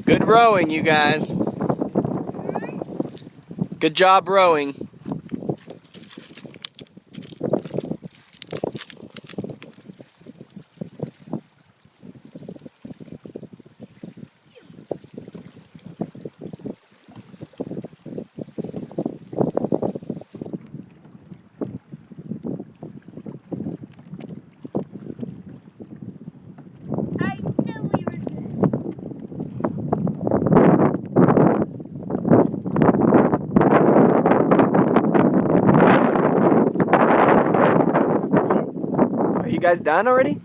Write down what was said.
Good rowing, you guys. Good job rowing. Are you guys done already?